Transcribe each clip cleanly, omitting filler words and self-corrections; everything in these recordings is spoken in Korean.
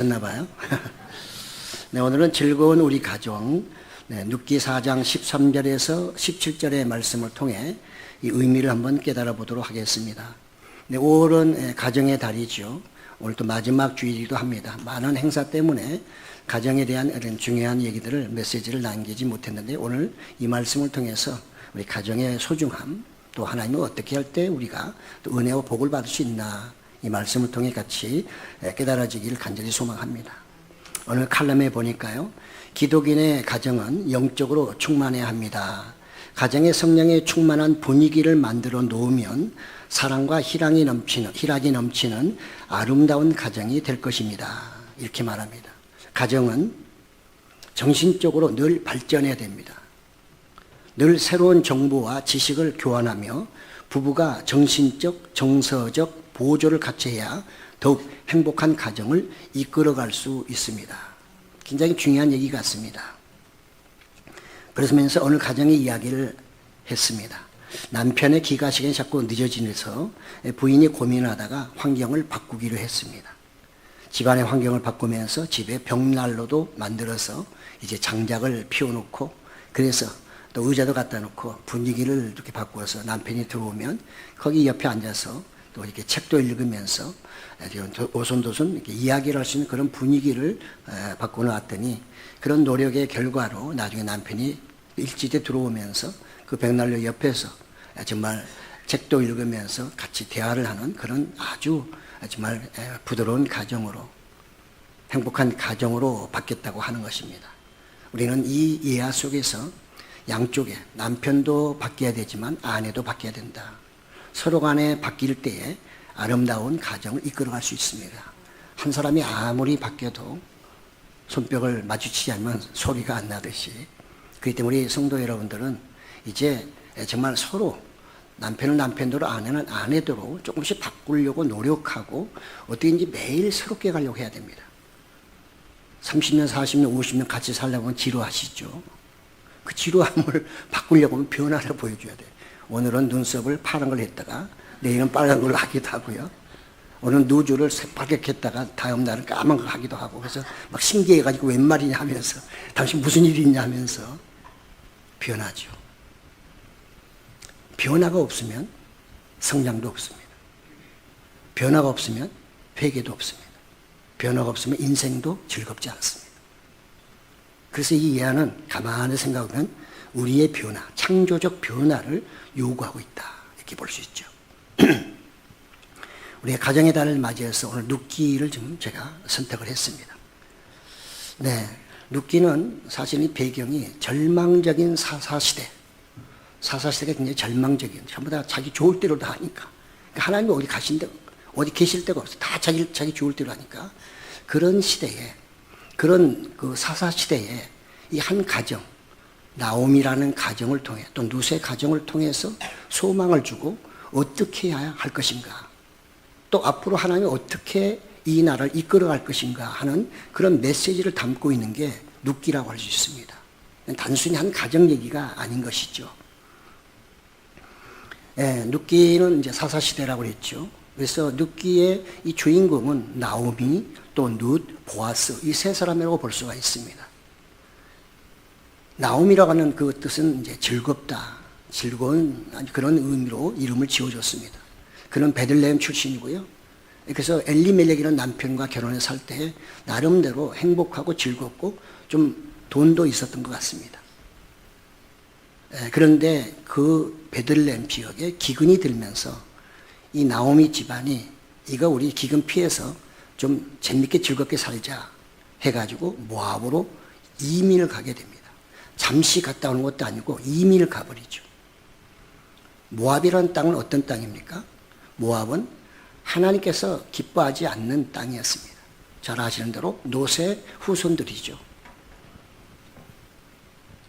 됐나 봐요. 네, 오늘은 즐거운 우리 가정, 룻기 4장 13절에서 17절의 말씀을 통해 이 의미를 한번 깨달아 보도록 하겠습니다. 네, 5월은 가정의 달이죠. 오늘 또 마지막 주일이기도 합니다. 많은 행사 때문에 가정에 대한 이런 중요한 얘기들을 메시지를 남기지 못했는데, 오늘 이 말씀을 통해서 우리 가정의 소중함, 또 하나님은 어떻게 할 때 우리가 또 은혜와 복을 받을 수 있나, 이 말씀을 통해 같이 깨달아지기를 간절히 소망합니다. 오늘 칼럼에 보니까요, 기독인의 가정은 영적으로 충만해야 합니다. 가정의 성령에 충만한 분위기를 만들어 놓으면 사랑과 희락이 넘치는 아름다운 가정이 될 것입니다. 이렇게 말합니다. 가정은 정신적으로 늘 발전해야 됩니다. 늘 새로운 정보와 지식을 교환하며 부부가 정신적, 정서적 보조를 같이 해야 더욱 행복한 가정을 이끌어갈 수 있습니다. 굉장히 중요한 얘기 같습니다. 그러면서 오늘 가정의 이야기를 했습니다. 남편의 귀가 시간이 자꾸 늦어지면서 부인이 고민하다가 환경을 바꾸기로 했습니다. 집안의 환경을 바꾸면서 집에 벽난로도 만들어서 이제 장작을 피워놓고, 그래서 또 의자도 갖다 놓고 분위기를 이렇게 바꾸어서 남편이 들어오면 거기 옆에 앉아서 또 이렇게 책도 읽으면서 오손도손 이렇게 이야기를 할 수 있는 그런 분위기를 바꿔 놨더니, 그런 노력의 결과로 나중에 남편이 일찍이 들어오면서 그 벽난로 옆에서 정말 책도 읽으면서 같이 대화를 하는 그런 아주 정말 부드러운 가정으로, 행복한 가정으로 바뀌었다고 하는 것입니다. 우리는 이 예화 속에서 양쪽에 남편도 바뀌어야 되지만 아내도 바뀌어야 된다. 서로 간에 바뀔 때에 아름다운 가정을 이끌어갈 수 있습니다. 한 사람이 아무리 바뀌어도 손뼉을 마주치지 않으면 소리가 안 나듯이, 그렇기 때문에 우리 성도 여러분들은 이제 정말 서로, 남편은 남편대로 아내는 아내대로 조금씩 바꾸려고 노력하고 어떻게든지 매일 새롭게 가려고 해야 됩니다. 30년, 40년, 50년 같이 살다 보면 지루하시죠. 그 지루함을 바꾸려고 하면 변화를 보여줘야 돼요. 오늘은 눈썹을 파란 걸 했다가 내일은 빨간 걸 하기도 하고요. 오늘 누주를 새빨갛게 했다가 다음 날은 까만 걸 하기도 하고, 그래서 막 신기해가지고 웬 말이냐 하면서, 당신 무슨 일이 있냐 하면서 변하죠. 변화가 없으면 성장도 없습니다. 변화가 없으면 회개도 없습니다. 변화가 없으면 인생도 즐겁지 않습니다. 그래서 이 예화는 가만히 생각하면 우리의 변화, 창조적 변화를 요구하고 있다, 이렇게 볼 수 있죠. 우리가 가정의 달을 맞이해서 오늘 룻기를 좀 제가 선택을 했습니다. 네, 룻기는 사실 이 배경이 절망적인 사사시대가 굉장히 절망적인, 전부 다 자기 좋을 대로 다 하니까, 하나님이 어디 계실 데가 없어. 다 자기 좋을 대로 하니까, 그런 시대에, 그런 그 사사시대에 이 한 가정, 나옴이라는 가정을 통해, 또 룻의 가정을 통해서 소망을 주고 어떻게 해야 할 것인가, 또 앞으로 하나님이 어떻게 이 나라를 이끌어갈 것인가 하는 그런 메시지를 담고 있는 게 룻기라고 할 수 있습니다. 단순히 한 가정 얘기가 아닌 것이죠. 룻기는 이제 사사시대라고 했죠. 그래서 룻기의 이 주인공은 나오미, 또 룻, 보아스, 이 세 사람이라고 볼 수가 있습니다. 나오미라고 하는 그 뜻은 이제 즐겁다, 즐거운 그런 의미로 이름을 지어줬습니다. 그는 베들레헴 출신이고요. 그래서 엘리멜렉이라는 남편과 결혼해 살 때 나름대로 행복하고 즐겁고 좀 돈도 있었던 것 같습니다. 그런데 그 베들레헴 지역에 기근이 들면서 이 나오미 집안이, 이거 우리 기근 피해서 좀 재밌게 즐겁게 살자 해가지고 모압으로 이민을 가게 됩니다. 잠시 갔다 오는 것도 아니고 이민을 가버리죠. 모압이라는 땅은 어떤 땅입니까? 모압은 하나님께서 기뻐하지 않는 땅이었습니다. 잘 아시는 대로 롯의 후손들이죠.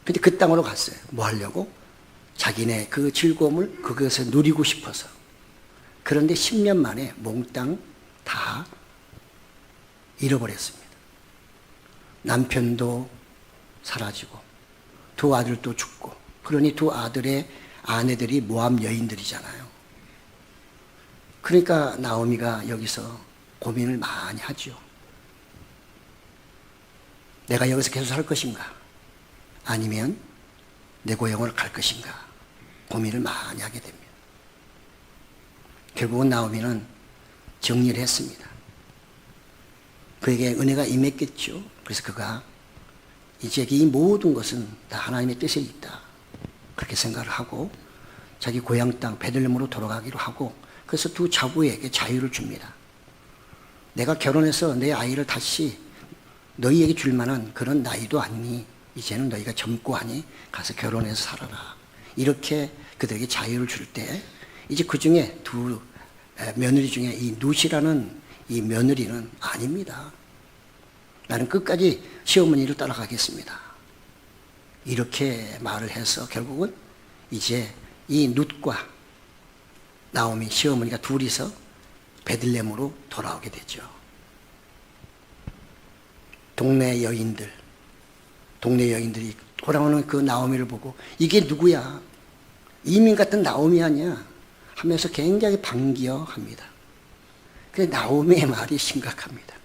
근데 그 땅으로 갔어요. 뭐 하려고? 자기네 그 즐거움을 그것에 누리고 싶어서. 그런데 10년 만에 몽땅 다 잃어버렸습니다. 남편도 사라지고 두 아들도 죽고, 그러니 두 아들의 아내들이 모압 여인들이잖아요. 그러니까 나오미가 여기서 고민을 많이 하죠. 내가 여기서 계속 살 것인가? 아니면 내 고향을 갈 것인가? 고민을 많이 하게 됩니다. 결국은 나오미는 정리를 했습니다. 그에게 은혜가 임했겠죠. 그래서 그가 이제 이 모든 것은 다 하나님의 뜻에 있다. 그렇게 생각을 하고 자기 고향 땅 베들레헴으로 돌아가기로 하고, 그래서 두 자부에게 자유를 줍니다. 내가 결혼해서 내 아이를 다시 너희에게 줄 만한 그런 나이도 아니니 이제는 너희가 젊고 하니 가서 결혼해서 살아라. 이렇게 그들에게 자유를 줄 때 이제 그 중에 두 며느리 중에 이 룻이라는 이 며느리는 아닙니다. 나는 끝까지 시어머니를 따라가겠습니다. 이렇게 말을 해서 결국은 이제 이 룻과 나오미 시어머니가 둘이서 베들레헴으로 돌아오게 되죠. 동네 여인들이 돌아오는 그 나오미를 보고 이게 누구야? 이민 같은 나오미 아니야? 하면서 굉장히 반겨합니다. 근데 나오미의 말이 심각합니다.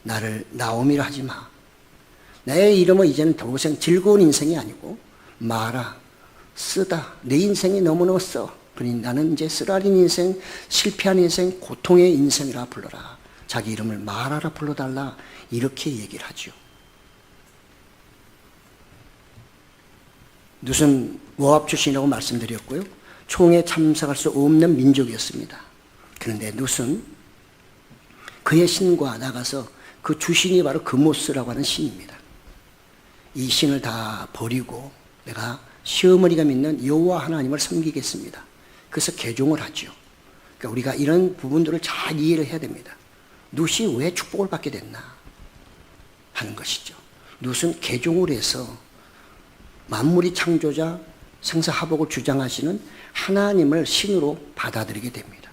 나를 나오미라 하지 마. 내 이름은 이제는 더 이상 즐거운 인생이 아니고 마라, 쓰다. 내 인생이 너무너무 써. 그러니 나는 이제 쓰라린 인생, 실패한 인생, 고통의 인생이라 불러라. 자기 이름을 마라라 불러달라. 이렇게 얘기를 하죠. 룻은 모압 출신이라고 말씀드렸고요. 총에 참석할 수 없는 민족이었습니다. 그런데 룻은 그의 신과 나가서 그 주신이 바로 그모스라고 하는 신입니다. 이 신을 다 버리고 내가 시어머니가 믿는 여호와 하나님을 섬기겠습니다. 그래서 개종을 하죠. 그러니까 우리가 이런 부분들을 잘 이해를 해야 됩니다. 룻이 왜 축복을 받게 됐나 하는 것이죠. 룻은 개종을 해서 만물이 창조자 생사화복을 주장하시는 하나님을 신으로 받아들이게 됩니다.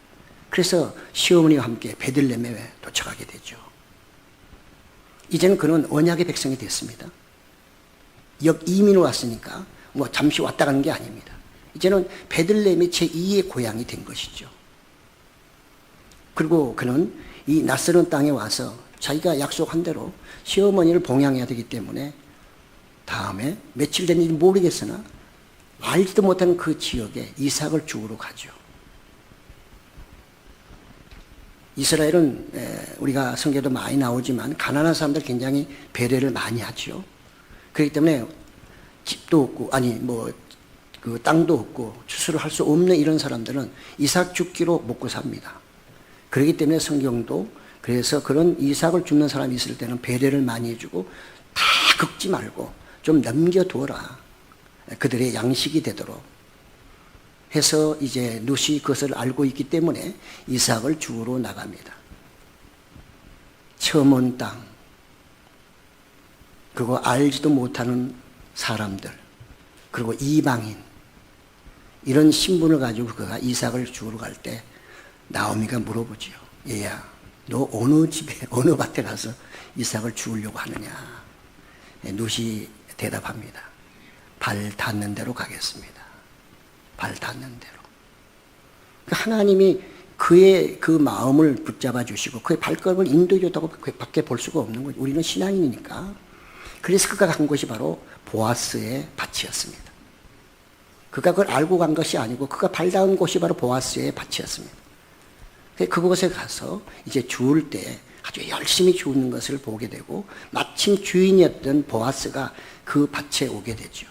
그래서 시어머니와 함께 베들레헴에 도착하게 되죠. 이제는 그는 언약의 백성이 됐습니다. 이민을 왔으니까 뭐 잠시 왔다 가는 게 아닙니다. 이제는 베들레헴이 제2의 고향이 된 것이죠. 그리고 그는 이 낯설은 땅에 와서 자기가 약속한 대로 시어머니를 봉양해야 되기 때문에 다음에 며칠 됐는지 모르겠으나 알지도 못하는 그 지역에 이삭을 주우러 가죠. 이스라엘은 우리가 성경에도 많이 나오지만 가난한 사람들 굉장히 배려를 많이 하죠. 그렇기 때문에 집도 없고 그 땅도 없고 추수를 할 수 없는 이런 사람들은 이삭 죽기로 먹고 삽니다. 그렇기 때문에 성경도 그래서 그런 이삭을 줍는 사람이 있을 때는 배려를 많이 해주고 다 긁지 말고 좀 남겨두어라. 그들의 양식이 되도록 해서 이제 룻이 그것을 알고 있기 때문에 이삭을 주우러 나갑니다. 처음 온 땅, 그리고 알지도 못하는 사람들, 그리고 이방인, 이런 신분을 가지고 그가 이삭을 주우러 갈 때 나오미가 물어보지요. 얘야, 너 어느 집에 어느 밭에 가서 이삭을 주우려고 하느냐? 룻이 대답합니다. 발 닿는 대로 가겠습니다. 발 닿는 대로. 하나님이 그의 그 마음을 붙잡아 주시고 그의 발걸음을 인도해 줬다고 밖에 볼 수가 없는 거죠. 우리는 신앙인이니까. 그래서 그가 간 곳이 바로 보아스의 밭이었습니다. 그가 그걸 알고 간 것이 아니고 그가 발 닿은 곳이 바로 보아스의 밭이었습니다. 그곳에 가서 이제 주울 때 아주 열심히 주우는 것을 보게 되고 마침 주인이었던 보아스가 그 밭에 오게 되죠.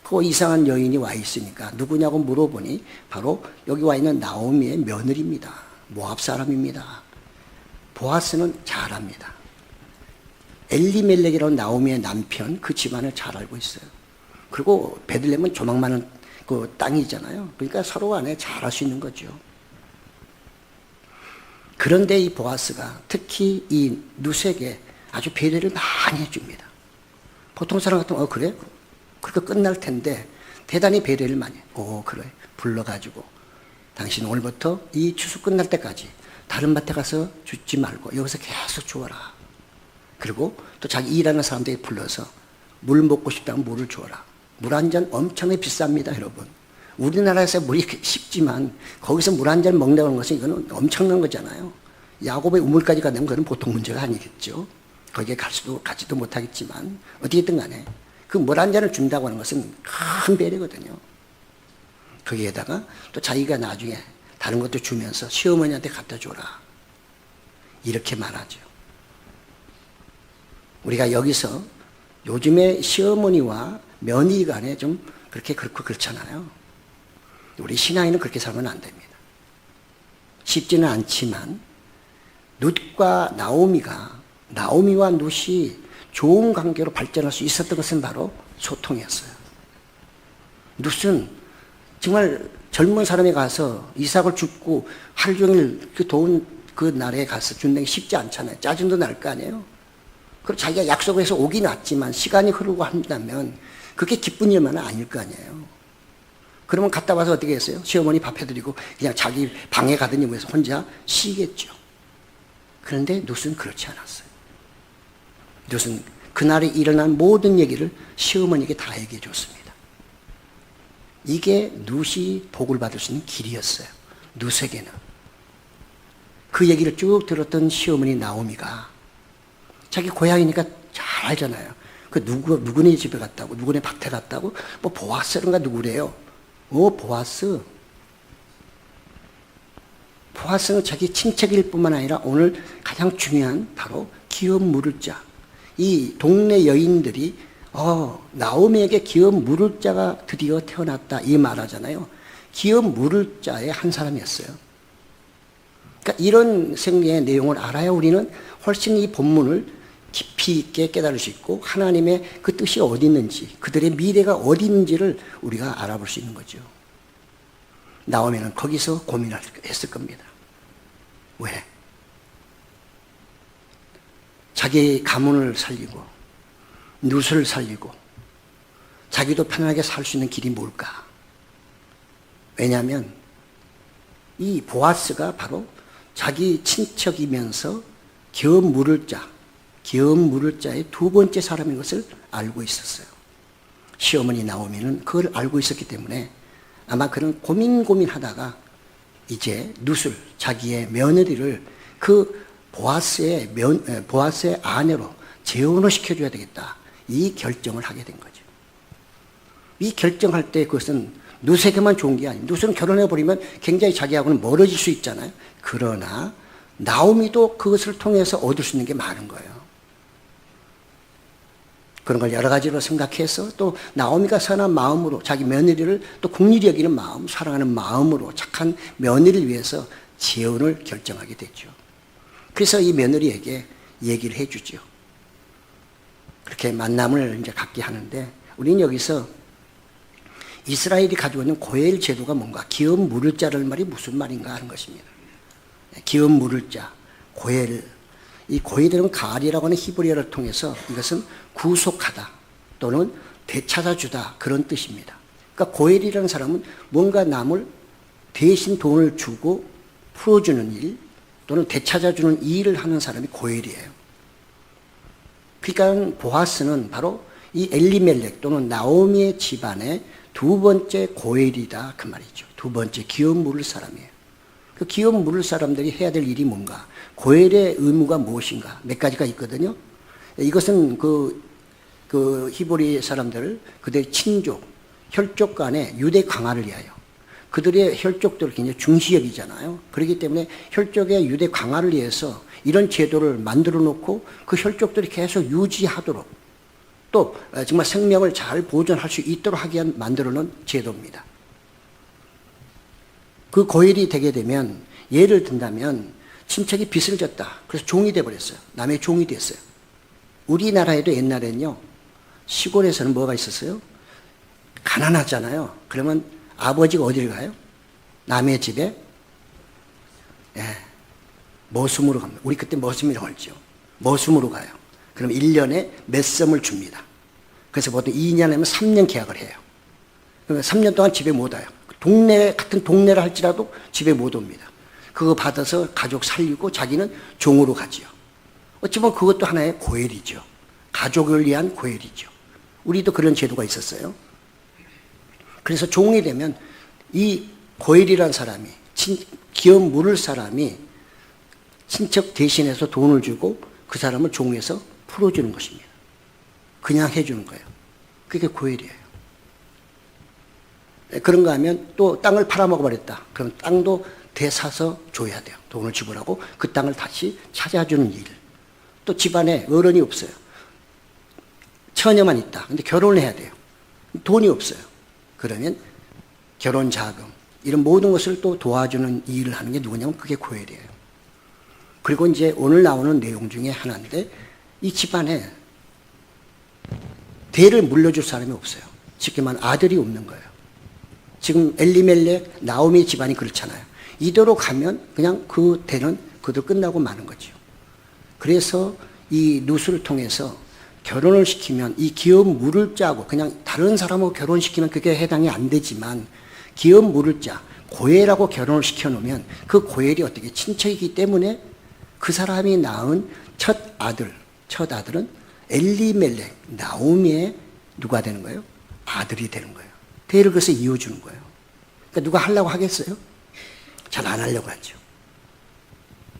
그 이상한 여인이 와 있으니까 누구냐고 물어보니 바로 여기 와 있는 나오미의 며느리입니다. 모압 사람입니다. 보아스는 잘 압니다. 엘리멜렉이라는 나오미의 남편, 그 집안을 잘 알고 있어요. 그리고 베들레헴은 조망만한 그 땅이잖아요. 그러니까 서로 간에 잘 할 수 있는 거죠. 그런데 이 보아스가 특히 이 룻에게 아주 배려를 많이 해줍니다. 보통 사람 같으면 그래? 그렇게 끝날 텐데 대단히 배려를 많이 해. 그래. 불러가지고 당신 오늘부터 이 추수 끝날 때까지 다른 밭에 가서 주지 말고 여기서 계속 주어라. 그리고 또 자기 일하는 사람들이 불러서 물 먹고 싶다면 물을 주어라. 물 한 잔 엄청나게 비쌉니다, 여러분. 우리나라에서 물이 쉽지만 거기서 물 한 잔 먹는다는 것은 이거는 엄청난 거잖아요. 야곱의 우물까지 가는 건 보통 문제가 아니겠죠. 거기에 가지도 못하겠지만 어떻게든 간에 그 물 한 잔을 준다고 하는 것은 큰 배려거든요. 거기에다가 또 자기가 나중에 다른 것도 주면서 시어머니한테 갖다 줘라. 이렇게 말하죠. 우리가 여기서 요즘에 시어머니와 며느리 간에 좀 그렇게 그렇고 그렇잖아요. 우리 신앙인은 그렇게 살면 안 됩니다. 쉽지는 않지만 룻과 나오미와 룻이 좋은 관계로 발전할 수 있었던 것은 바로 소통이었어요. 룻은 정말 젊은 사람이 가서 이삭을 줍고 하루 종일 그 더운 그 날에 가서 준다는 게 쉽지 않잖아요. 짜증도 날 거 아니에요. 그리고 자기가 약속을 해서 오긴 왔지만 시간이 흐르고 한다면 그게 기쁜 일만은 아닐 거 아니에요. 그러면 갔다 와서 어떻게 했어요? 시어머니 밥 해드리고 그냥 자기 방에 가더니 뭐해서 혼자 쉬겠죠. 그런데 룻은 그렇지 않았어요. 룻은 그날에 일어난 모든 얘기를 시어머니에게 다 얘기해 줬습니다. 이게 룻이 복을 받을 수 있는 길이었어요. 룻에게는. 그 얘기를 쭉 들었던 시어머니 나오미가 자기 고향이니까 잘 알잖아요. 그 누구네 집에 갔다고, 누구네 밭에 갔다고, 뭐 보아스인가 누구래요. 보아스. 보아스는 자기 친척일 뿐만 아니라 오늘 가장 중요한 바로 기업 물을 자. 이 동네 여인들이 나오미에게 기업 물을 자가 드디어 태어났다 이 말하잖아요. 기업 물을 자의 한 사람이었어요. 그러니까 이런 생애의 내용을 알아야 우리는 훨씬 이 본문을 깊이 있게 깨달을 수 있고 하나님의 그 뜻이 어디 있는지 그들의 미래가 어디 있는지를 우리가 알아볼 수 있는 거죠. 나오미는 거기서 고민했을 겁니다. 왜? 자기 가문을 살리고 룻을 살리고 자기도 편하게 살 수 있는 길이 뭘까? 왜냐하면 이 보아스가 바로 자기 친척이면서 기업 물을 자의 두 번째 사람인 것을 알고 있었어요. 시어머니 나오미는 그걸 알고 있었기 때문에 아마 그런 고민하다가 이제 룻을 자기의 며느리를 그 보아스의 아내로 재혼을 시켜줘야 되겠다. 이 결정을 하게 된 거죠. 이 결정할 때 그것은 룻에게만 좋은 게 아니에요. 룻은 결혼해버리면 굉장히 자기하고는 멀어질 수 있잖아요. 그러나 나오미도 그것을 통해서 얻을 수 있는 게 많은 거예요. 그런 걸 여러 가지로 생각해서 또 나오미가 선한 마음으로 자기 며느리를 또 긍휼히 여기는 마음, 사랑하는 마음으로 착한 며느리를 위해서 재혼을 결정하게 됐죠. 그래서 이 며느리에게 얘기를 해주죠. 그렇게 만남을 이제 갖게 하는데 우리는 여기서 이스라엘이 가지고 있는 고엘 제도가 뭔가 기업 물을 자라는 말이 무슨 말인가 하는 것입니다. 기업 물을 자, 고엘. 이 고엘은 가알이라고 하는 히브리어를 통해서 이것은 구속하다 또는 되찾아주다 그런 뜻입니다. 그러니까 고엘이라는 사람은 뭔가 남을 대신 돈을 주고 풀어주는 일 또는 되찾아주는 일을 하는 사람이 고엘이에요. 그러니까 보아스는 바로 이 엘리멜렉 또는 나오미의 집안의 두 번째 고엘이다 그 말이죠. 두 번째 기업 물을 사람이에요. 그 기업 물을 사람들이 해야 될 일이 뭔가? 고엘의 의무가 무엇인가? 몇 가지가 있거든요. 이것은 그 히브리 사람들, 그들의 친족, 혈족 간의 유대 강화를 위하여 그들의 혈족들을 굉장히 중시 여기잖아요. 그렇기 때문에 혈족의 유대 강화를 위해서 이런 제도를 만들어 놓고 그 혈족들이 계속 유지하도록 또 정말 생명을 잘 보존할 수 있도록 하게 만들어 놓은 제도입니다. 그 고일이 되게 되면 예를 든다면 친척이 빚을 졌다. 그래서 종이 돼버렸어요. 남의 종이 됐어요. 우리나라에도 옛날에는요. 시골에서는 뭐가 있었어요? 가난하잖아요. 그러면 아버지가 어디를 가요? 남의 집에 머슴으로 갑니다. 우리 그때 머슴이라고 했죠. 머슴으로 가요. 그럼 1년에 몇 섬을 줍니다. 그래서 보통 2년이면 3년 계약을 해요. 그러면 3년 동안 집에 못 와요. 같은 동네를 할지라도 집에 못 옵니다. 그거 받아서 가족 살리고 자기는 종으로 가지요. 어찌 보면 그것도 하나의 고엘이죠. 가족을 위한 고엘이죠. 우리도 그런 제도가 있었어요. 그래서 종이 되면 이 고엘이라는 사람이 기업 물을 사람이 친척 대신해서 돈을 주고 그 사람을 종에서 풀어주는 것입니다. 그냥 해주는 거예요. 그게 고엘이에요. 그런가 하면 또 땅을 팔아먹어버렸다. 그럼 땅도 되사서 줘야 돼요. 돈을 지불하고 그 땅을 다시 찾아주는 일. 또 집안에 어른이 없어요. 처녀만 있다. 근데 결혼을 해야 돼요. 돈이 없어요. 그러면 결혼 자금, 이런 모든 것을 또 도와주는 일을 하는 게 누구냐면 그게 고엘이에요. 그리고 이제 오늘 나오는 내용 중에 하나인데, 이 집안에 대를 물려줄 사람이 없어요. 쉽게 말하면 아들이 없는 거예요. 지금 엘리멜렉, 나오미 집안이 그렇잖아요. 이대로 가면 그냥 그 대는 그대로 끝나고 마는 거죠. 그래서 이 룻을 통해서 결혼을 시키면 이 기업 물을 짜고, 그냥 다른 사람하고 결혼시키면 그게 해당이 안 되지만, 기업 물을 짜 고엘하고 결혼을 시켜놓으면 그 고엘이 어떻게 친척이기 때문에 그 사람이 낳은 첫 아들은 엘리멜렉, 나오미의 누가 되는 거예요? 아들이 되는 거예요. 대를 그래서 이어주는 거예요. 그러니까 누가 하려고 하겠어요? 잘 안 하려고 하죠.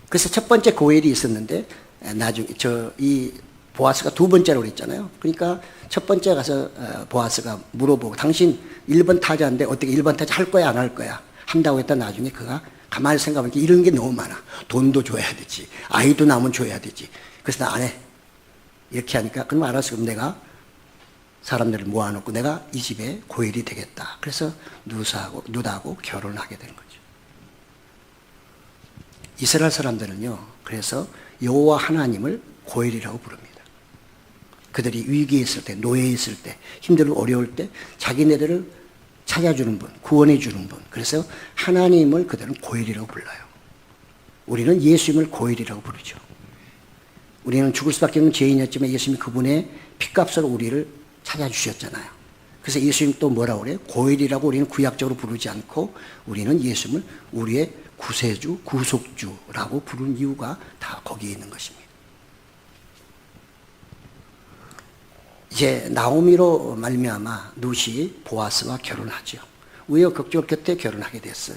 그래서 첫 번째 고엘이 있었는데, 나중에 이 보아스가 두 번째로 그랬잖아요. 그러니까 첫 번째 가서 보아스가 물어보고, 당신 1번 타자인데 어떻게 1번 타자 할 거야, 안 할 거야? 한다고 했다. 나중에 그가 가만히 생각해보니까 이런 게 너무 많아. 돈도 줘야 되지, 아이도 낳으면 줘야 되지. 그래서 나 안 해. 이렇게 하니까, 그럼 알았어. 그럼 내가 사람들을 모아놓고 내가 이 집에 고엘이 되겠다. 그래서 룻하고 결혼을 하게 되는 거죠. 이스라엘 사람들은요, 그래서 여호와 하나님을 고엘이라고 부릅니다. 그들이 위기에 있을 때, 노예에 있을 때, 힘들고 어려울 때 자기네들을 찾아주는 분, 구원해 주는 분. 그래서 하나님을 그들은 고엘이라고 불러요. 우리는 예수님을 고엘이라고 부르죠. 우리는 죽을 수밖에 없는 죄인이었지만 예수님이 그분의 핏값으로 우리를 찾아주셨잖아요. 그래서 예수님 또 뭐라고 그래요? 고엘이라고 우리는 구약적으로 부르지 않고 우리는 예수님을 우리의 구세주, 구속주라고 부르는 이유가 다 거기에 있는 것입니다. 이제 나오미로 말미암아 룻이 보아스와 결혼하죠. 우여곡절 끝에 결혼하게 됐어요.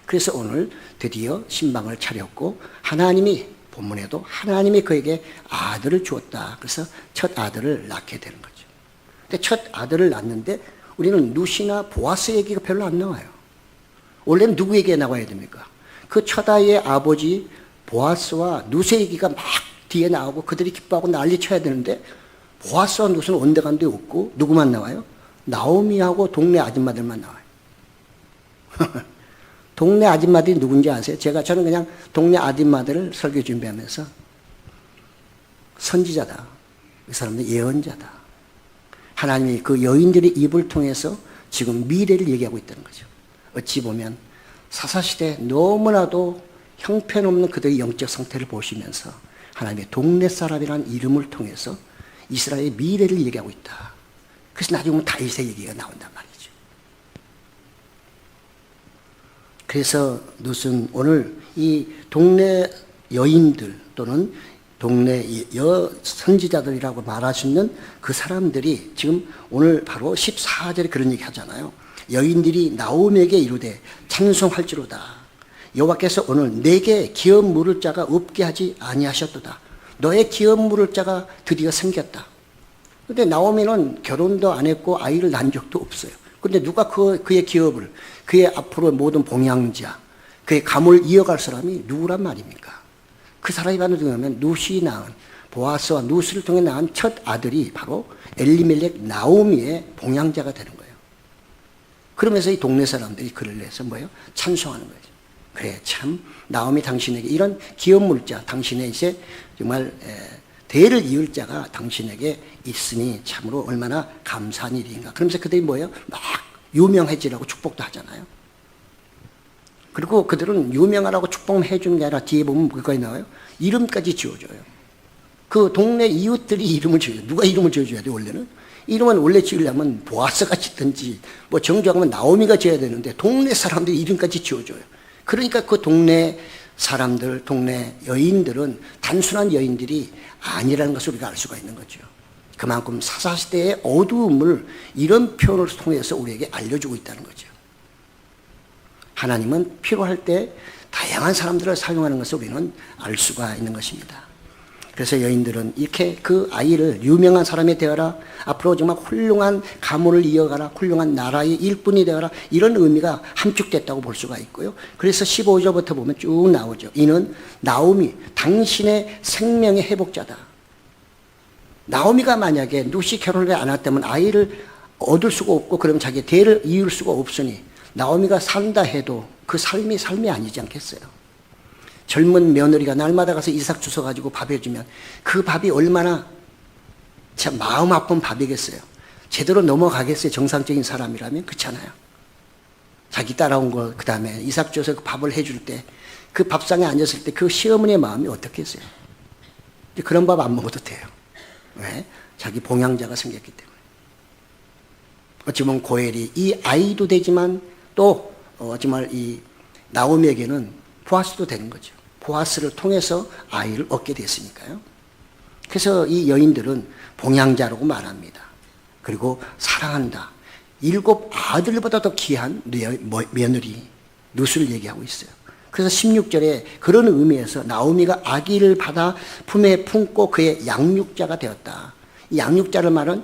그래서 오늘 드디어 신방을 차렸고, 하나님이 본문에도 하나님이 그에게 아들을 주었다. 그래서 첫 아들을 낳게 되는 거죠. 근데 첫 아들을 낳는데 우리는 룻이나 보아스 얘기가 별로 안 나와요. 원래는 누구 얘기가 나와야 됩니까? 그 첫 아이의 아버지 보아스와 룻의 얘기가 막 뒤에 나오고 그들이 기뻐하고 난리 쳐야 되는데, 보아스와 룻은 온데간데 없고 누구만 나와요? 나오미하고 동네 아줌마들만 나와요. 동네 아줌마들이 누군지 아세요? 저는 그냥 동네 아줌마들을 설교 준비하면서 선지자다, 이 사람들 예언자다, 하나님이 그 여인들의 입을 통해서 지금 미래를 얘기하고 있다는 거죠. 어찌 보면 사사시대 너무나도 형편없는 그들의 영적 상태를 보시면서 하나님의 동네 사람이라는 이름을 통해서 이스라엘의 미래를 얘기하고 있다. 그래서 나중에 보면 다윗의 얘기가 나온단 말이죠. 그래서 룻은 오늘 이 동네 여인들 또는 동네 선지자들이라고 말할 수 있는 그 사람들이 지금 오늘 바로 14절에 그런 얘기 하잖아요. 여인들이 나오미에게 이르되 찬송할지로다. 여호와께서 오늘 내게 기업 물을 자가 없게 하지 아니하셨도다. 너의 기업 물을 자가 드디어 생겼다. 근데 나오미는 결혼도 안 했고 아이를 낳은 적도 없어요. 근데 누가 그의 기업을, 그의 앞으로 모든 봉양자, 그의 감을 이어갈 사람이 누구란 말입니까? 그 사람이 바로 누구냐면 룻이 낳은, 보아스와 룻을 통해 낳은 첫 아들이 바로 엘리멜렉 나오미의 봉양자가 되는 거예요. 그러면서 이 동네 사람들이 그를 내서 뭐예요? 찬송하는 거죠. 그래, 참 나오미 당신에게 이런 기업 물자, 당신의 이제 정말 대를 이을 자가 당신에게 있으니 참으로 얼마나 감사한 일인가. 그러면서 그들이 뭐예요? 막 유명해지라고 축복도 하잖아요. 그리고 그들은 유명하라고 축복해 주는 게 아니라 뒤에 보면 뭐가 나와요? 이름까지 지어줘요. 그 동네 이웃들이 이름을 지어줘요. 누가 이름을 지어줘야 돼, 원래는? 이름은 원래 지으려면 보아스가 짓든지 뭐 정정하면 나오미가 지어야 되는데 동네 사람들이 이름까지 지어줘요. 그러니까 그 동네 사람들, 동네 여인들은 단순한 여인들이 아니라는 것을 우리가 알 수가 있는 거죠. 그만큼 사사시대의 어두움을 이런 표현을 통해서 우리에게 알려주고 있다는 거죠. 하나님은 필요할 때 다양한 사람들을 사용하는 것을 우리는 알 수가 있는 것입니다. 그래서 여인들은 이렇게 그 아이를 유명한 사람이 되어라, 앞으로 정말 훌륭한 가문을 이어가라, 훌륭한 나라의 일꾼이 되어라, 이런 의미가 함축됐다고 볼 수가 있고요. 그래서 15절부터 보면 쭉 나오죠. 이는 나오미, 당신의 생명의 회복자다. 나오미가 만약에 룻이 결혼을 안 했다면 아이를 얻을 수가 없고, 그러면 자기 대를 이을 수가 없으니 나오미가 산다 해도 그 삶이 아니지 않겠어요? 젊은 며느리가 날마다 가서 이삭 주워가지고 밥 해주면 그 밥이 얼마나 참 마음 아픈 밥이겠어요. 제대로 넘어가겠어요. 정상적인 사람이라면. 그렇잖아요. 자기 따라온 거, 그 다음에 이삭 주워서 그 밥을 해줄 때, 그 밥상에 앉았을 때 그 시어머니의 마음이 어떻겠어요? 그런 밥 안 먹어도 돼요. 왜? 자기 봉양자가 생겼기 때문에. 어찌 보면 고엘이 이 아이도 되지만 또 정말 이 나오미에게는 보아스도 되는 거죠. 보아스를 통해서 아이를 얻게 됐으니까요. 그래서 이 여인들은 봉양자라고 말합니다. 그리고 사랑한다. 7 아들보다 더 귀한 며느리 룻을 얘기하고 있어요. 그래서 16절에 그런 의미에서 나오미가 아기를 받아 품에 품고 그의 양육자가 되었다. 이 양육자를 말은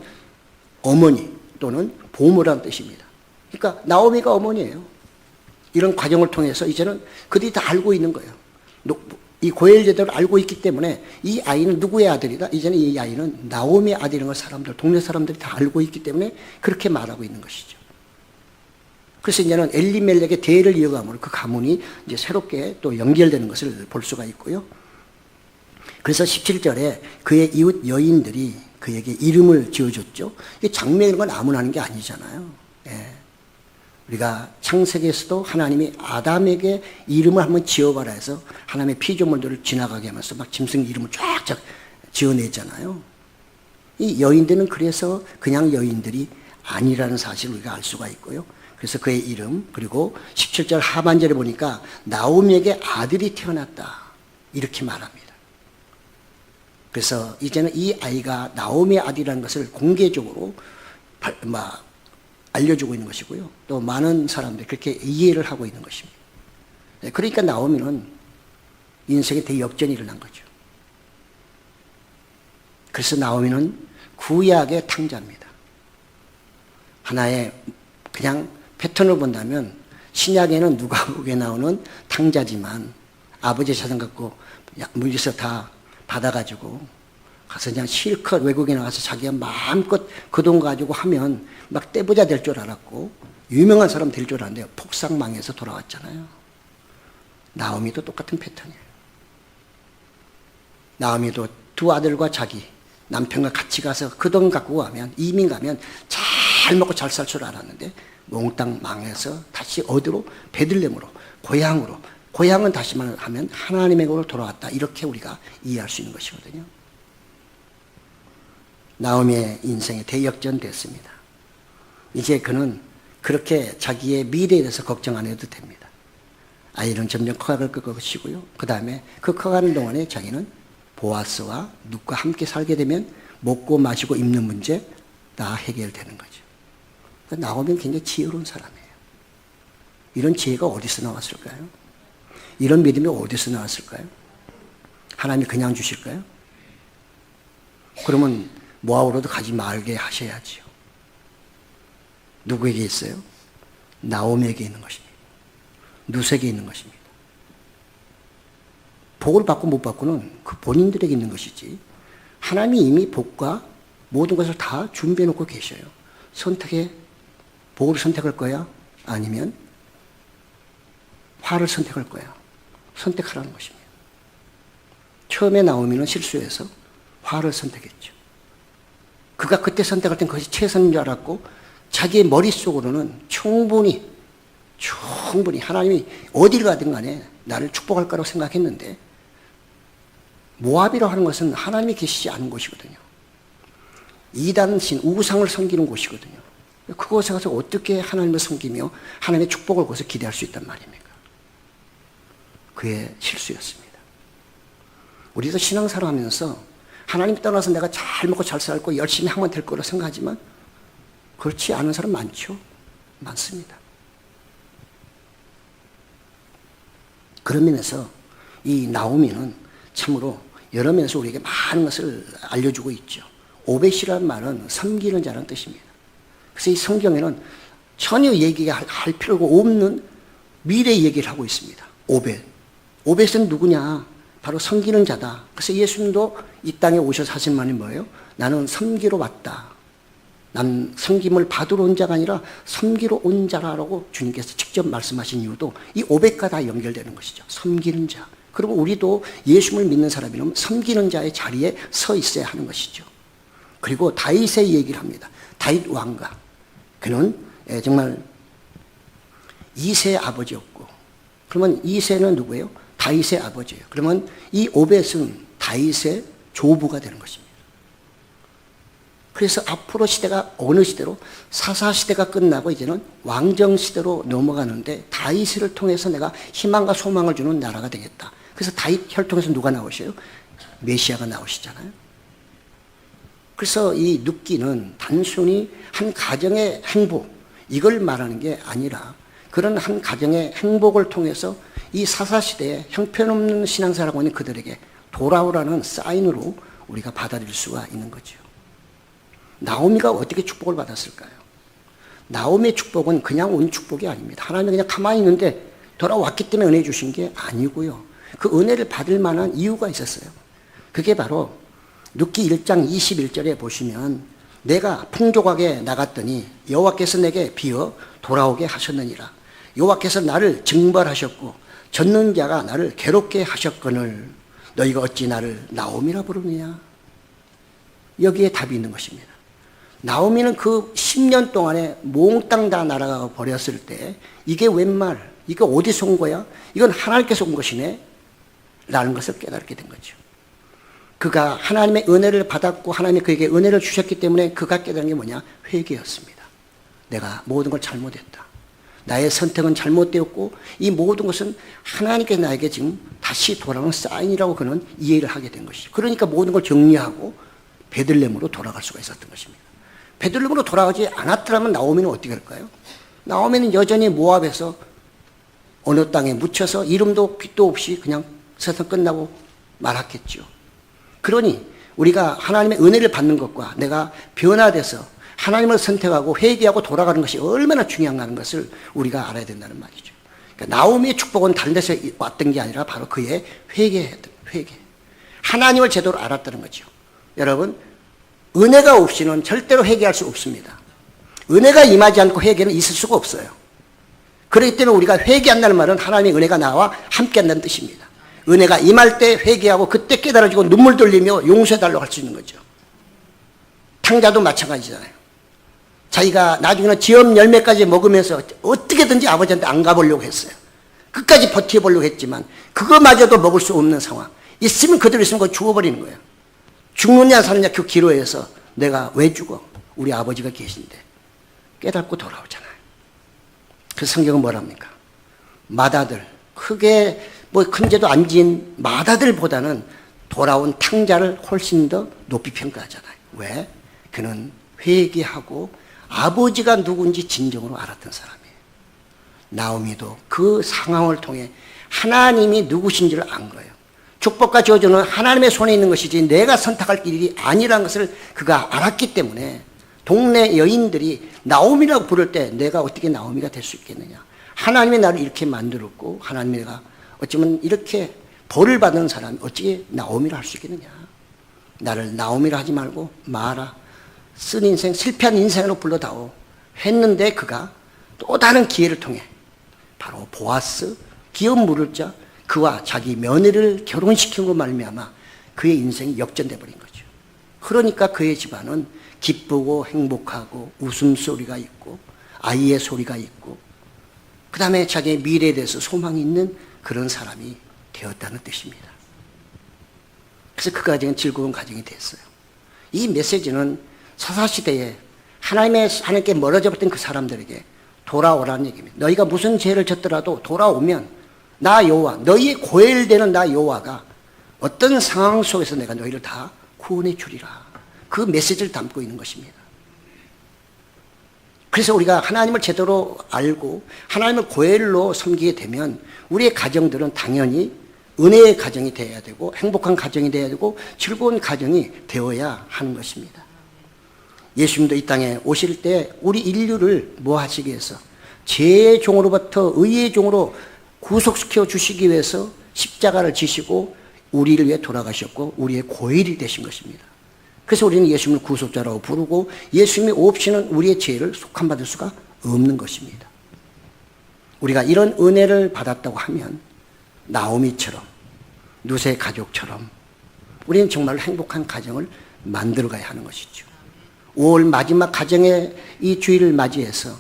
어머니 또는 보모라는 뜻입니다. 그러니까 나오미가 어머니예요. 이런 과정을 통해서 이제는 그들이 다 알고 있는 거예요. 이 고엘 제도를 알고 있기 때문에 이 아이는 누구의 아들이다? 이제는 이 아이는 나오미의 아들인 걸 동네 사람들이 다 알고 있기 때문에 그렇게 말하고 있는 것이죠. 그래서 이제는 엘리멜렉의 대를 이어감으로 그 가문이 이제 새롭게 또 연결되는 것을 볼 수가 있고요. 그래서 17절에 그의 이웃 여인들이 그에게 이름을 지어줬죠. 이게 장명인 건 아무나 하는 게 아니잖아요. 예. 우리가 창세기에서도 하나님이 아담에게 이름을 한번 지어봐라 해서 하나님의 피조물들을 지나가게 하면서 막 짐승 이름을 쫙쫙 지어내잖아요. 이 여인들은 그래서 그냥 여인들이 아니라는 사실을 우리가 알 수가 있고요. 그래서 그의 이름, 그리고 17절 하반절에 보니까 나오미에게 아들이 태어났다 이렇게 말합니다. 그래서 이제는 이 아이가 나오미의 아들이라는 것을 공개적으로 알려주고 있는 것이고요. 또 많은 사람들이 그렇게 이해를 하고 있는 것입니다. 그러니까 나오미는 인생의 대역전이 일어난 거죠. 그래서 나오미는 구약의 탕자입니다. 하나의 그냥 패턴을 본다면 신약에는 누가복음에 나오는 탕자지만 아버지의 자산 갖고 물리서 다 받아가지고 가서 그냥 실컷 외국에 나가서 자기가 마음껏 그 돈 가지고 하면 막 떼부자 될 줄 알았고 유명한 사람 될 줄 알았는데 폭삭망해서 돌아왔잖아요. 나오미도 똑같은 패턴이에요. 나오미도 2 아들과 자기 남편과 같이 가서 그 돈 갖고 가면 이민 가면 잘 먹고 잘 살 줄 알았는데 몽땅 망해서 다시 어디로? 베들레헴으로, 고향은 다시 말하면 하나님에게로 돌아왔다. 이렇게 우리가 이해할 수 있는 것이거든요. 나오미의 인생이 대역전 됐습니다. 이제 그는 그렇게 자기의 미래에 대해서 걱정 안 해도 됩니다. 아이는 점점 커갈 것이고요. 그 다음에 그 커가는 동안에 자기는 보아스와 룻과 함께 살게 되면 먹고 마시고 입는 문제 다 해결되는 거죠. 나오미는 굉장히 지혜로운 사람이에요. 이런 지혜가 어디서 나왔을까요? 이런 믿음이 어디서 나왔을까요? 하나님이 그냥 주실까요? 그러면 모압으로도 가지 말게 하셔야지요. 누구에게 있어요? 나오미에게 있는 것입니다. 룻에게 있는 것입니다. 복을 받고 못 받고는 그 본인들에게 있는 것이지 하나님이 이미 복과 모든 것을 다 준비해 놓고 계셔요. 복을 선택할 거야? 아니면 화를 선택할 거야? 선택하라는 것입니다. 처음에 나오미는 실수해서 화를 선택했죠. 그가 그때 선택할 땐 그것이 최선인 줄 알았고 자기의 머릿속으로는 충분히 하나님이 어디를 가든 간에 나를 축복할 거라고 생각했는데 모압이라고 하는 것은 하나님이 계시지 않은 곳이거든요. 이단신, 우상을 섬기는 곳이거든요. 그곳에 가서 어떻게 하나님을 섬기며 하나님의 축복을 거기서 기대할 수 있단 말입니까? 그의 실수였습니다. 우리도 신앙생활 하면서 하나님 떠나서 내가 잘 먹고 잘 살고 열심히 하면 될 거라고 생각하지만 그렇지 않은 사람 많죠? 많습니다. 그런 면에서 이 나오미는 참으로 여러 면에서 우리에게 많은 것을 알려주고 있죠. 오벳이라는 말은 섬기는 자라는 뜻입니다. 그래서 이 성경에는 전혀 얘기할 필요가 없는 미래 얘기를 하고 있습니다. 오벳. 오벳은 누구냐? 바로 섬기는 자다. 그래서 예수님도 이 땅에 오셔서 하신 말이 뭐예요? 나는 섬기러 왔다. 난 섬김을 받으러 온 자가 아니라 섬기러 온 자라고 주님께서 직접 말씀하신 이유도 이 오벳과 다 연결되는 것이죠. 섬기는 자. 그리고 우리도 예수님을 믿는 사람이라면 섬기는 자의 자리에 서 있어야 하는 것이죠. 그리고 다윗의 얘기를 합니다. 다윗 왕가. 그는 정말 이세의 아버지였고, 그러면 이세는 누구예요? 다윗의 아버지예요. 그러면 이 오벳은 다윗의 조부가 되는 것입니다. 그래서 앞으로 시대가 어느 시대로 사사시대가 끝나고 이제는 왕정시대로 넘어가는데 다윗을 통해서 내가 희망과 소망을 주는 나라가 되겠다. 그래서 다윗 혈통에서 누가 나오셔요? 메시아가 나오시잖아요. 그래서 이 눕기는 단순히 한 가정의 행복, 이걸 말하는 게 아니라 그런 한 가정의 행복을 통해서 이 사사시대에 형편없는 신앙생활하고 있는 그들에게 돌아오라는 사인으로 우리가 받아들일 수가 있는 거죠. 나오미가 어떻게 축복을 받았을까요? 나오미의 축복은 그냥 온 축복이 아닙니다. 하나님이 그냥 가만히 있는데 돌아왔기 때문에 은혜 주신 게 아니고요. 그 은혜를 받을 만한 이유가 있었어요. 그게 바로 룻기 1장 21절에 보시면 내가 풍족하게 나갔더니 여호와께서 내게 비어 돌아오게 하셨느니라. 여호와께서 나를 징벌하셨고 젖는 자가 나를 괴롭게 하셨거늘 너희가 어찌 나를 나오미라 부르느냐. 여기에 답이 있는 것입니다. 나오미는 그 10년 동안에 몽땅 다 날아가 버렸을 때 이게 웬 말, 이게 어디서 온 거야? 이건 하나님께서 온 것이네 라는 것을 깨닫게 된 거죠. 그가 하나님의 은혜를 받았고 하나님이 그에게 은혜를 주셨기 때문에 그가 깨달은 게 뭐냐? 회개였습니다. 내가 모든 걸 잘못했다. 나의 선택은 잘못되었고 이 모든 것은 하나님께서 나에게 지금 다시 돌아오는 사인이라고 그는 이해를 하게 된 것이죠. 그러니까 모든 걸 정리하고 베들레헴으로 돌아갈 수가 있었던 것입니다. 베들레헴으로 돌아가지 않았더라면 나오미는 어떻게 할까요? 나오미는 여전히 모압에서 어느 땅에 묻혀서 이름도 빛도 없이 그냥 세상 끝나고 말았겠죠. 그러니 우리가 하나님의 은혜를 받는 것과 내가 변화돼서 하나님을 선택하고 회개하고 돌아가는 것이 얼마나 중요한가는 것을 우리가 알아야 된다는 말이죠. 그러니까 나오미의 축복은 다른 데서 왔던 게 아니라 바로 그의 회개. 하나님을 제대로 알았다는 거죠. 여러분, 은혜가 없이는 절대로 회개할 수 없습니다. 은혜가 임하지 않고 회개는 있을 수가 없어요. 그렇기 때문에 우리가 회개한다는 말은 하나님의 은혜가 나와 함께한다는 뜻입니다. 은혜가 임할 때 회개하고 그때 깨달아지고 눈물 돌리며 용서해달라고 할 수 있는 거죠. 탕자도 마찬가지잖아요. 자기가 나중에는 지엄 열매까지 먹으면서 어떻게든지 아버지한테 안 가보려고 했어요. 끝까지 버텨보려고 했지만 그거마저도 먹을 수 없는 상황. 있으면 그대로 있으면 그거 죽어버리는 거예요. 죽느냐 사느냐 그 기로에서 내가 왜 죽어? 우리 아버지가 계신데 깨닫고 돌아오잖아요. 그 성경은 뭐랍니까? 마다들, 크게 뭐 큰 죄도 안 지은 마다들보다는 돌아온 탕자를 훨씬 더 높이 평가하잖아요. 왜? 그는 회개하고 아버지가 누군지 진정으로 알았던 사람이에요. 나오미도 그 상황을 통해 하나님이 누구신지를 안 거예요. 축복과 저주는 하나님의 손에 있는 것이지 내가 선택할 길이 아니라는 것을 그가 알았기 때문에 동네 여인들이 나오미라고 부를 때 내가 어떻게 나오미가 될 수 있겠느냐. 하나님이 나를 이렇게 만들었고 하나님이 내가 어쩌면 이렇게 벌을 받는 사람이 어찌 나오미를 할 수 있겠느냐. 나를 나오미를 하지 말고 마라. 쓴 인생, 실패한 인생으로 불러다오 했는데 그가 또 다른 기회를 통해 바로 보아스, 기업 물을 자, 그와 자기 며느리를 결혼시킨 것 말미암아 그의 인생이 역전돼 버린 거죠. 그러니까 그의 집안은 기쁘고 행복하고 웃음소리가 있고 아이의 소리가 있고 그 다음에 자기의 미래에 대해서 소망이 있는 그런 사람이 되었다는 뜻입니다. 그래서 그 가정은 즐거운 가정이 됐어요. 이 메시지는 사사시대에 하나님께 멀어져 버린 그 사람들에게 돌아오라는 얘기입니다. 너희가 무슨 죄를 졌더라도 돌아오면 나 여호와, 너희의 고엘되는 나 여호와가 어떤 상황 속에서 내가 너희를 다 구원해 주리라. 그 메시지를 담고 있는 것입니다. 그래서 우리가 하나님을 제대로 알고 하나님을 고엘로 섬기게 되면 우리의 가정들은 당연히 은혜의 가정이 되어야 되고 행복한 가정이 되어야 되고 즐거운 가정이 되어야 하는 것입니다. 예수님도 이 땅에 오실 때 우리 인류를 뭐 하시기 위해서 죄의 종으로부터 의의 종으로 구속시켜 주시기 위해서 십자가를 지시고 우리를 위해 돌아가셨고 우리의 고일이 되신 것입니다. 그래서 우리는 예수님을 구속자라고 부르고 예수님이 없이는 우리의 죄를 속함받을 수가 없는 것입니다. 우리가 이런 은혜를 받았다고 하면 나오미처럼 누세 가족처럼 우리는 정말 행복한 가정을 만들어가야 하는 것이죠. 5월 마지막 가정의 이 주일을 맞이해서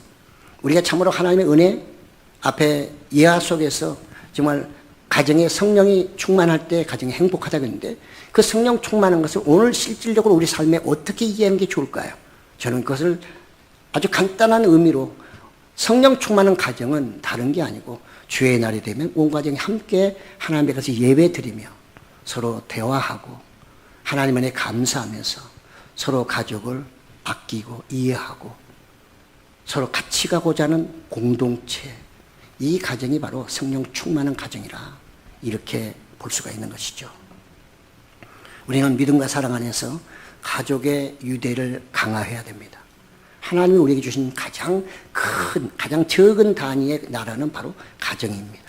우리가 참으로 하나님의 은혜 앞에 예화 속에서 정말 가정에 성령이 충만할 때 가정이 행복하다고 했는데 그 성령 충만한 것을 오늘 실질적으로 우리 삶에 어떻게 이해하는 게 좋을까요? 저는 그것을 아주 간단한 의미로 성령 충만한 가정은 다른 게 아니고 주의 날이 되면 온 가정이 함께 하나님께 가서 예배 드리며 서로 대화하고 하나님 안에 감사하면서 서로 가족을 아끼고 이해하고 서로 같이 가고자 하는 공동체, 이 가정이 바로 성령 충만한 가정이라 이렇게 볼 수가 있는 것이죠. 우리는 믿음과 사랑 안에서 가족의 유대를 강화해야 됩니다. 하나님이 우리에게 주신 가장 큰, 가장 적은 단위의 나라는 바로 가정입니다.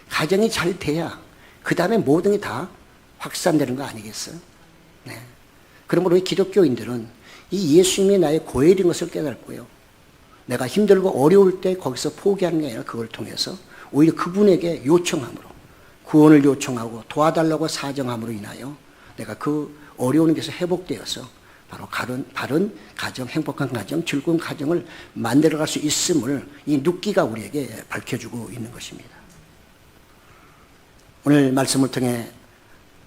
가정이 잘 돼야 그 다음에 모든 게 다 확산되는 거 아니겠어요? 네. 그러므로 우리 기독교인들은 이 예수님이 나의 고혈인 것을 깨닫고요. 내가 힘들고 어려울 때 거기서 포기하는 게 아니라 그걸 통해서 오히려 그분에게 요청함으로 구원을 요청하고 도와달라고 사정함으로 인하여 내가 그 어려운 것에서 회복되어서 바로 바른 가정, 행복한 가정, 즐거운 가정을 만들어갈 수 있음을 이 눕기가 우리에게 밝혀주고 있는 것입니다. 오늘 말씀을 통해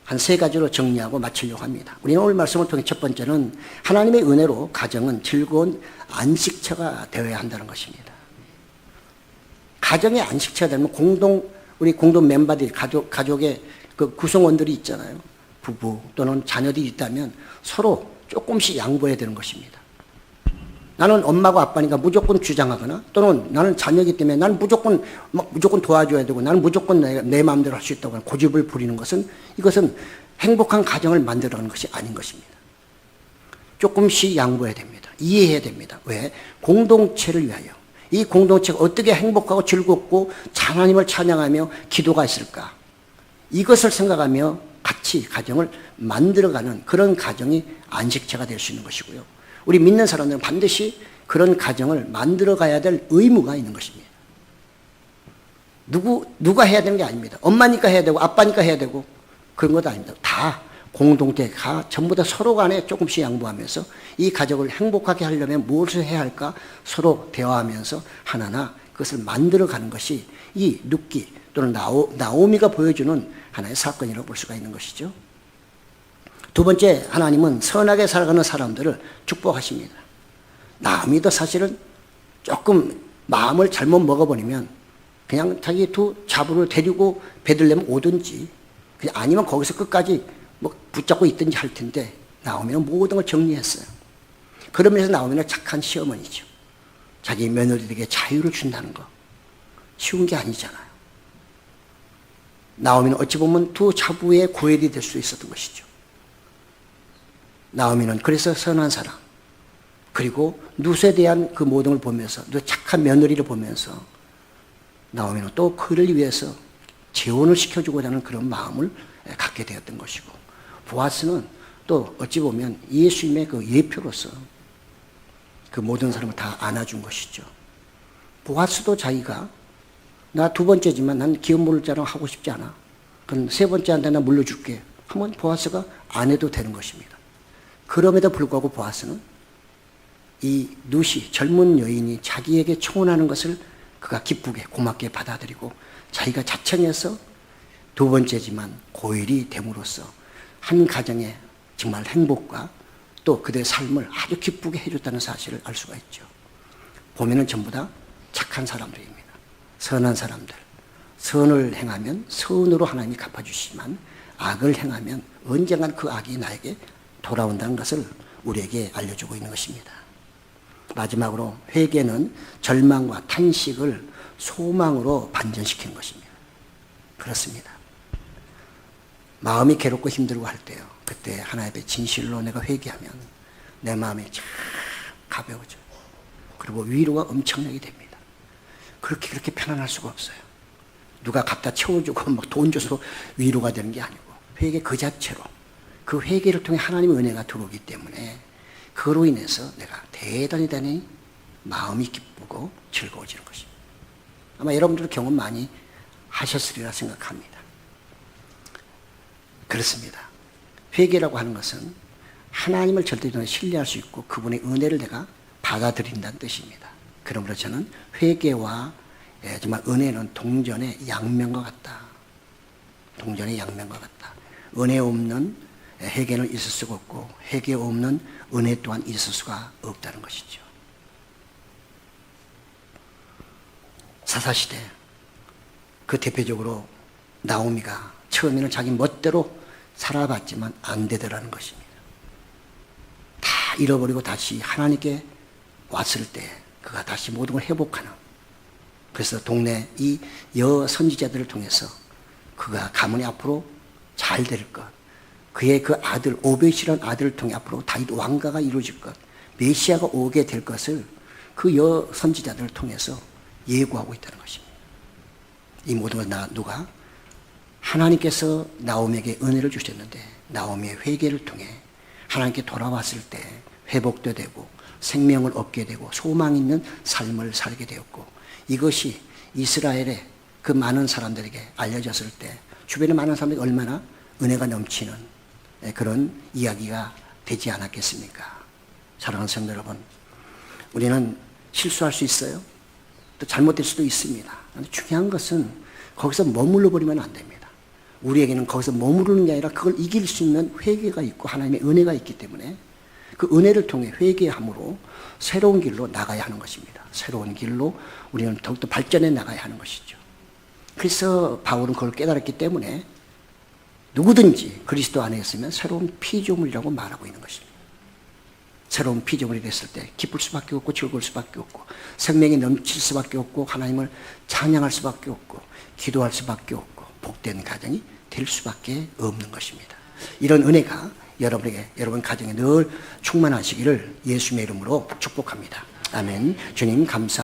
한 3가지로 정리하고 마치려고 합니다. 우리는 오늘 말씀을 통해 첫 번째는 하나님의 은혜로 가정은 즐거운 안식처가 되어야 한다는 것입니다. 가정의 안식처가 되면 우리 공동 멤버들이 가족의 그 구성원들이 있잖아요. 부부 또는 자녀들이 있다면 서로 조금씩 양보해야 되는 것입니다. 나는 엄마가 아빠니까 무조건 주장하거나 또는 나는 자녀이기 때문에 나는 무조건 도와줘야 되고 나는 무조건 내 마음대로 할 수 있다고 하는 고집을 부리는 것은 이것은 행복한 가정을 만들어가는 것이 아닌 것입니다. 조금씩 양보해야 됩니다. 이해해야 됩니다. 왜? 공동체를 위하여. 이 공동체가 어떻게 행복하고 즐겁고 하나님을 찬양하며 기도가 있을까? 이것을 생각하며 같이 가정을 만들어가는 그런 가정이 안식처가 될 수 있는 것이고요. 우리 믿는 사람들은 반드시 그런 가정을 만들어가야 될 의무가 있는 것입니다. 누가 해야 되는 게 아닙니다. 엄마니까 해야 되고 아빠니까 해야 되고 그런 것도 아닙니다. 다 공동체가 전부 다 서로 간에 조금씩 양보하면서 이 가족을 행복하게 하려면 무엇을 해야 할까 서로 대화하면서 하나하나 그것을 만들어가는 것이 이 룻기 또는 나오미가 보여주는 하나의 사건이라고 볼 수가 있는 것이죠. 두 번째, 하나님은 선하게 살아가는 사람들을 축복하십니다. 나오미도 사실은 조금 마음을 잘못 먹어버리면 그냥 자기 두 자부를 데리고 베들레헴 오든지 그냥 아니면 거기서 끝까지 붙잡고 있든지 할 텐데 나오미는 모든 걸 정리했어요. 그러면서 나오미는 착한 시어머니죠. 자기 며느리에게 자유를 준다는 거 쉬운 게 아니잖아요. 나오미는 어찌 보면 두 자부의 고혈이 될 수 있었던 것이죠. 나오미는 그래서 선한 사람 그리고 룻에 대한 그 모든 걸 보면서 또 착한 며느리를 보면서 나오미는 또 그를 위해서 재혼을 시켜주고자 하는 그런 마음을 갖게 되었던 것이고 보아스는 또 어찌 보면 예수님의 그 예표로서 그 모든 사람을 다 안아준 것이죠. 보아스도 자기가 나 두 번째지만 난 기업 물을 자랑 하고 싶지 않아. 그럼 세 번째한테 나 물려줄게. 하면 보아스가 안 해도 되는 것입니다. 그럼에도 불구하고 보아스는 이 룻이 젊은 여인이 자기에게 청혼하는 것을 그가 기쁘게 고맙게 받아들이고 자기가 자청해서 두 번째지만 고일이 됨으로써 한 가정의 정말 행복과 또 그들의 삶을 아주 기쁘게 해줬다는 사실을 알 수가 있죠. 보면은 전부 다 착한 사람들입니다. 선한 사람들. 선을 행하면 선으로 하나님이 갚아주시지만 악을 행하면 언젠간 그 악이 나에게 돌아온다는 것을 우리에게 알려주고 있는 것입니다. 마지막으로 회개는 절망과 탄식을 소망으로 반전시키는 것입니다. 그렇습니다. 마음이 괴롭고 힘들고 할 때요. 그때 하나님 앞에 진실로 내가 회개하면 내 마음이 참 가벼워져. 그리고 위로가 엄청나게 됩니다. 그렇게 편안할 수가 없어요. 누가 갖다 채워주고 막 돈 줘서 위로가 되는 게 아니고 회개 그 자체로 그 회개를 통해 하나님의 은혜가 들어오기 때문에 그로 인해서 내가 대단히 마음이 기쁘고 즐거워지는 것입니다. 아마 여러분들도 경험 많이 하셨으리라 생각합니다. 그렇습니다. 회개라고 하는 것은 하나님을 절대적으로 신뢰할 수 있고 그분의 은혜를 내가 받아들인다는 뜻입니다. 그러므로 저는 회개와 정말 은혜는 동전의 양면과 같다. 동전의 양면과 같다. 은혜 없는 회개는 있을 수가 없고 회개 없는 은혜 또한 있을 수가 없다는 것이죠. 사사시대 그 대표적으로 나오미가 처음에는 자기 멋대로 살아봤지만 안 되더라는 것입니다. 다 잃어버리고 다시 하나님께 왔을 때 그가 다시 모든 걸 회복하는, 그래서 동네 이 여선지자들을 통해서 그가 가문이 앞으로 잘 될 것, 그의 그 아들 오벳이라는 아들을 통해 앞으로 다윗 왕가가 이루어질 것, 메시아가 오게 될 것을 그 여선지자들을 통해서 예고하고 있다는 것입니다. 이 모든 걸 누가? 하나님께서 나오미에게 은혜를 주셨는데 나오미의 회개를 통해 하나님께 돌아왔을 때 회복도 되고 생명을 얻게 되고 소망 있는 삶을 살게 되었고, 이것이 이스라엘의 그 많은 사람들에게 알려졌을 때 주변의 많은 사람들이 얼마나 은혜가 넘치는 그런 이야기가 되지 않았겠습니까? 사랑하는 성도 여러분, 우리는 실수할 수 있어요. 또 잘못될 수도 있습니다. 중요한 것은 거기서 머물러 버리면 안 됩니다. 우리에게는 거기서 머무르는 게 아니라 그걸 이길 수 있는 회개가 있고 하나님의 은혜가 있기 때문에 그 은혜를 통해 회개함으로 새로운 길로 나가야 하는 것입니다. 새로운 길로 우리는 더욱더 발전해 나가야 하는 것이죠. 그래서 바울은 그걸 깨달았기 때문에 누구든지 그리스도 안에 있으면 새로운 피조물이라고 말하고 있는 것입니다. 새로운 피조물이 됐을 때 기쁠 수밖에 없고 즐거울 수밖에 없고 생명이 넘칠 수밖에 없고 하나님을 찬양할 수밖에 없고 기도할 수밖에 없고 복된 가정이 될 수밖에 없는 것입니다. 이런 은혜가 여러분에게, 여러분 가정에 늘 충만하시기를 예수님의 이름으로 축복합니다. 아멘. 주님 감사